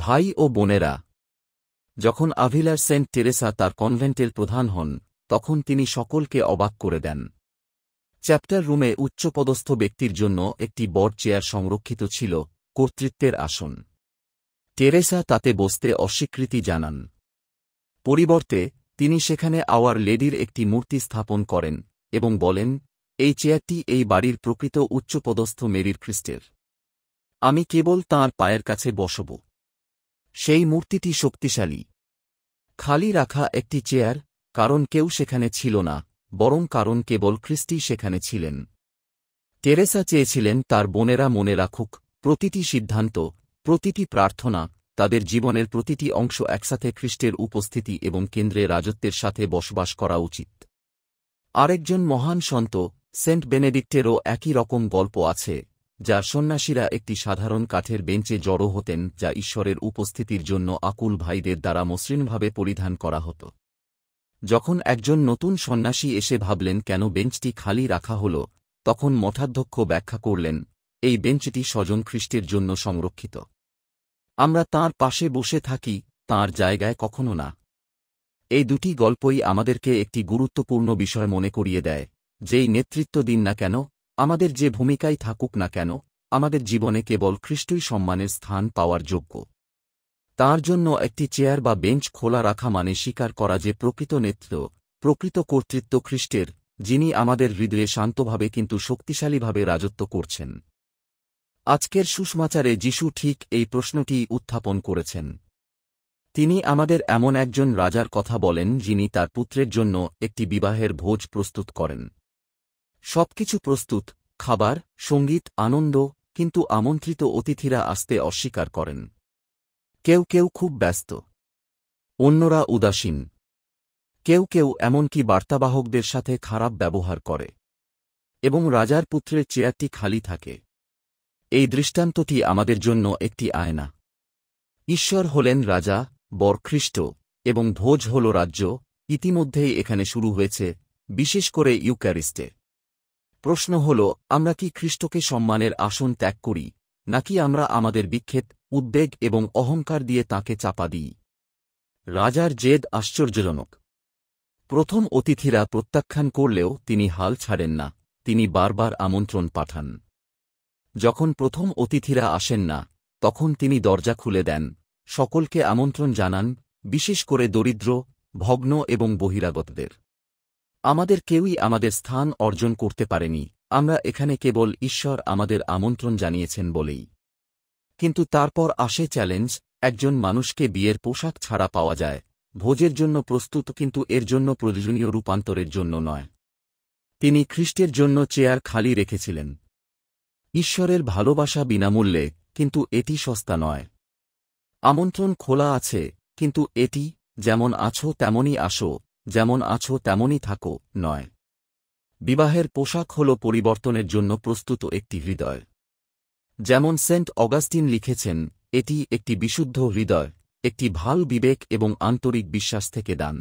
ভাই ও বোনেরা, যখন আভিলার সেন্ট টেরেসা তার কনভেন্টের প্রধান হন, তখন তিনি সকলকে অবাক করে দেন। চ্যাপ্টার রুমে উচ্চপদস্থ ব্যক্তির জন্য একটি বড় চেয়ার সংরক্ষিত ছিল, কর্তৃত্বের আসন। টেরেসা তাতে বসতে অস্বীকৃতি জানান। পরিবর্তে তিনি সেখানে আওয়ার লেডির একটি মূর্তি স্থাপন করেন এবং বলেন, এই চেয়ারটি এই বাড়ির প্রকৃত উচ্চপদস্থ মেরির খ্রিস্টের। আমি কেবল তাঁর পায়ের কাছে বসব। সেই মূর্তিটি শক্তিশালী। খালি রাখা একটি চেয়ার, কারণ কেউ সেখানে ছিল না, বরং কারণ কেবল খ্রিস্টই সেখানে ছিলেন। টেরেসা চেয়েছিলেন তার বোনেরা মনে রাখুক, প্রতিটি সিদ্ধান্ত, প্রতিটি প্রার্থনা, তাদের জীবনের প্রতিটি অংশ একসাথে খ্রিস্টের উপস্থিতি এবং কেন্দ্রে রাজত্বের সাথে বসবাস করা উচিত। আরেকজন মহান সন্ত, সেন্ট বেনেডিক্টেরও একই রকম গল্প আছে, যার সন্ন্যাসীরা একটি সাধারণ কাঠের বেঞ্চে জড়ো হতেন যা ঈশ্বরের উপস্থিতির জন্য আকুল ভাইদের দ্বারা মসৃণভাবে পরিধান করা হতো। যখন একজন নতুন সন্ন্যাসী এসে ভাবলেন কেন বেঞ্চটি খালি রাখা হল, তখন মঠাধ্যক্ষ ব্যাখ্যা করলেন, এই বেঞ্চটি স্বজন খ্রিস্টের জন্য সংরক্ষিত। আমরা তাঁর পাশে বসে থাকি, তাঁর জায়গায় কখনো না। এই দুটি গল্পই আমাদেরকে একটি গুরুত্বপূর্ণ বিষয় মনে করিয়ে দেয়, যেই নেতৃত্ব দিন না কেন, আমাদের যে ভূমিকায় থাকুক না কেন, আমাদের জীবনে কেবল খ্রিস্টই সম্মানের স্থান পাওয়ার যোগ্য। তাঁর জন্য একটি চেয়ার বা বেঞ্চ খোলা রাখা মানে স্বীকার করা যে প্রকৃত নেতৃত্ব, প্রকৃত কর্তৃত্ব খ্রিস্টের, যিনি আমাদের হৃদয়ে শান্তভাবে কিন্তু শক্তিশালীভাবে রাজত্ব করছেন। আজকের সুসমাচারে যিশু ঠিক এই প্রশ্নটি উত্থাপন করেছেন। তিনি আমাদের এমন একজন রাজার কথা বলেন যিনি তার পুত্রের জন্য একটি বিবাহের ভোজ প্রস্তুত করেন। সবকিছু প্রস্তুত, খাবার, সঙ্গীত, আনন্দ, কিন্তু আমন্ত্রিত অতিথিরা আসতে অস্বীকার করেন। কেউ কেউ খুব ব্যস্ত, অন্যরা উদাসীন, কেউ কেউ এমনকি বার্তাবাহকদের সাথে খারাপ ব্যবহার করে, এবং রাজার পুত্রের চেয়ারটি খালি থাকে। এই দৃষ্টান্তটি আমাদের জন্য একটি আয়না। ঈশ্বর হলেন রাজা, বর খ্রিস্ট, এবং ভোজ হল রাজ্য, ইতিমধ্যেই এখানে শুরু হয়েছে, বিশেষ করে ইউক্যারিস্টে। প্রশ্ন হল, আমরা কি খ্রিস্টকে সম্মানের আসন ত্যাগ করি, নাকি আমরা আমাদের বিক্ষেপ, উদ্বেগ এবং অহংকার দিয়ে তাঁকে চাপা দিই? রাজার জেদ আশ্চর্যজনক। প্রথম অতিথিরা প্রত্যাখ্যান করলেও তিনি হাল ছাড়েন না, তিনি বারবার আমন্ত্রণ পাঠান। যখন প্রথম অতিথিরা আসেন না, তখন তিনি দরজা খুলে দেন, সকলকে আমন্ত্রণ জানান, বিশেষ করে দরিদ্র, ভগ্ন এবং বহিরাগতদের। আমাদের কেউই আমাদের স্থান অর্জন করতে পারেনি, আমরা এখানে কেবল ঈশ্বর আমাদের আমন্ত্রণ জানিয়েছেন বলেই। কিন্তু তারপর আসে চ্যালেঞ্জ, একজন মানুষকে বিয়ের পোশাক ছাড়া পাওয়া যায়, ভোজের জন্য প্রস্তুত কিন্তু এর জন্য প্রয়োজনীয় রূপান্তরের জন্য নয়। তিনি খ্রিস্টের জন্য চেয়ার খালি রেখেছিলেন। ঈশ্বরের ভালোবাসা বিনামূল্যে, কিন্তু এটি সস্তা নয়। আমন্ত্রণ খোলা আছে, কিন্তু এটি, যেমন আছো তেমনই আসো, যেমন আছো তেমনই থাকো, নয়। বিবাহের পোশাক হল পরিবর্তনের জন্য প্রস্তুত একটি হৃদয়। যেমন সেন্ট অগাস্টিন লিখেছেন, এটি একটি বিশুদ্ধ হৃদয়, একটি ভাল বিবেক এবং আন্তরিক বিশ্বাস থেকে দান।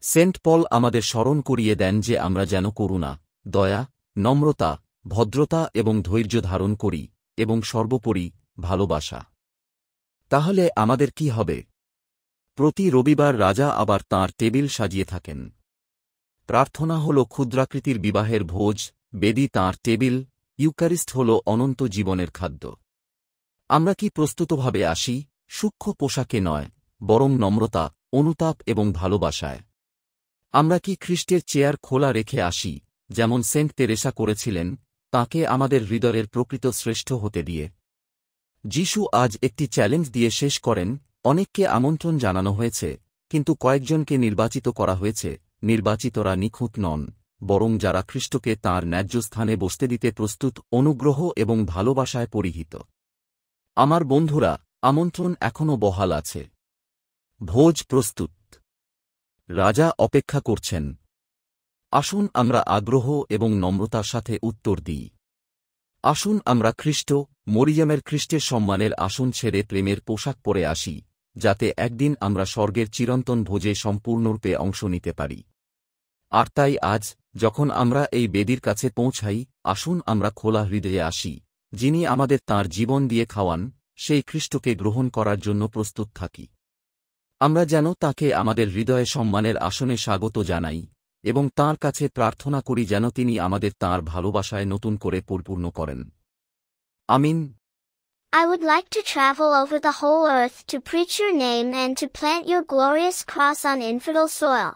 সেন্ট পল আমাদের স্মরণ করিয়ে দেন যে আমরা যেন করুণা, দয়া, নম্রতা, ভদ্রতা এবং ধৈর্য ধারণ করি, এবং সর্বোপরি ভালোবাসা। তাহলে আমাদের কি হবে? প্রতি রবিবার রাজা আবার তাঁর টেবিল সাজিয়ে থাকেন। প্রার্থনা হল ক্ষুদ্রাকৃতির বিবাহের ভোজ, বেদি তাঁর টেবিল, ইউক্যারিস্ট হল অনন্ত জীবনের খাদ্য। আমরা কি প্রস্তুতভাবে আসি, সূক্ষ্ম পোশাকে নয়, বরং নম্রতা, অনুতাপ এবং ভালোবাসায়? আমরা কি খ্রিস্টের চেয়ার খোলা রেখে আসি, যেমন সেন্ট তেরেসা করেছিলেন, তাঁকে আমাদের হৃদয়ের প্রকৃত শ্রেষ্ঠ হতে দিয়ে? যিশু আজ একটি চ্যালেঞ্জ দিয়ে শেষ করেন, অনেককে আমন্ত্রণ জানানো হয়েছে, কিন্তু কয়েকজনকে নির্বাচিত করা হয়েছে। নির্বাচিতরা নিখুঁত নন, বরং যারা খ্রিস্টকে তাঁর ন্যায্য স্থানে বসতে দিতে প্রস্তুত, অনুগ্রহ এবং ভালোবাসায় পরিহিত। আমার বন্ধুরা, আমন্ত্রণ এখনও বহাল আছে। ভোজ প্রস্তুত। রাজা অপেক্ষা করছেন। আসুন আমরা আগ্রহ এবং নম্রতার সাথে উত্তর দিই। আসুন আমরা খ্রিস্ট, মরিয়মের খ্রিস্টের সম্মানের আসন ছেড়ে প্রেমের পোশাক পরে আসি, যাতে একদিন আমরা স্বর্গের চিরন্তন ভোজে সম্পূর্ণরূপে অংশ নিতে পারি। আর তাই আজ, যখন আমরা এই বেদির কাছে পৌঁছাই, আসুন আমরা খোলা হৃদয়ে আসি, যিনি আমাদের তাঁর জীবন দিয়ে খাওয়ান, সেই খ্রিস্টকে গ্রহণ করার জন্য প্রস্তুত থাকি। আমরা যেন তাকে আমাদের হৃদয়ে সম্মানের আসনে স্বাগত জানাই এবং তাঁর কাছে প্রার্থনা করি যেন তিনি আমাদের তাঁর ভালোবাসায় নতুন করে পরিপূর্ণ করেন। আমিন। I would like to travel over the whole earth to preach your name and to plant your glorious cross on infidel soil.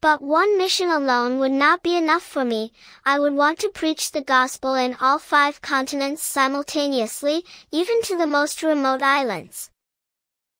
But one mission alone would not be enough for me. I would want to preach the gospel in all 5 continents simultaneously, even to the most remote islands.